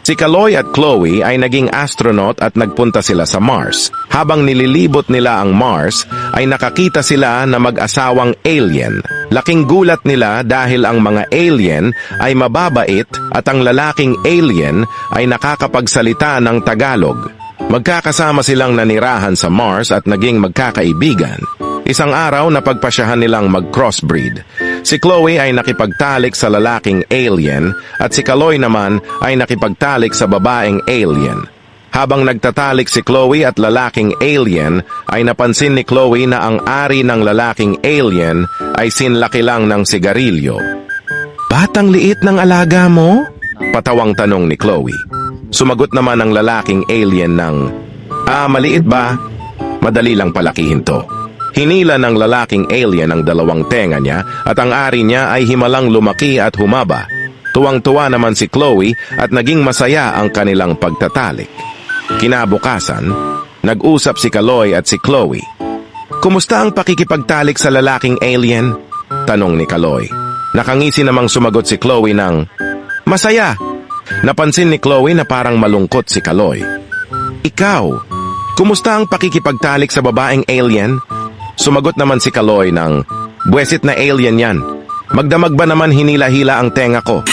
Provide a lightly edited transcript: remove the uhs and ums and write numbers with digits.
Si Kaloy at Chloe ay naging astronaut at nagpunta sila sa Mars. Habang nililibot nila ang Mars, ay nakakita sila na mag-asawang alien. Laking gulat nila dahil ang mga alien ay mababait at ang lalaking alien ay nakakapagsalita ng Tagalog. Magkakasama silang nanirahan sa Mars at naging magkakaibigan. Isang araw napagpasyahan nilang mag-crossbreed. Si Chloe ay nakipagtalik sa lalaking alien at si Kaloy naman ay nakipagtalik sa babaeng alien. Habang nagtatalik si Chloe at lalaking alien, ay napansin ni Chloe na ang ari ng lalaking alien ay sinlaki lang ng sigarilyo. "Batang liit ng alaga mo?" Patawang tanong ni Chloe. Sumagot naman ang lalaking alien ng, "Maliit ba? Madali lang palakihin to." Hinila ng lalaking alien ang dalawang tenga niya at ang ari niya ay himalang lumaki at humaba. Tuwang-tuwa naman si Chloe at naging masaya ang kanilang pagtatalik. Kinabukasan, nag-usap si Kaloy at si Chloe. "Kumusta ang pakikipagtalik sa lalaking alien?" tanong ni Kaloy. Nakangisi namang sumagot si Chloe ng, "Masaya." Napansin ni Chloe na parang malungkot si Kaloy. "Ikaw, kumusta ang pakikipagtalik sa babaeng alien?" Sumagot naman si Kaloy ng, "Buwesit na alien yan. Magdamag ba naman hinila-hila ang tenga ko?"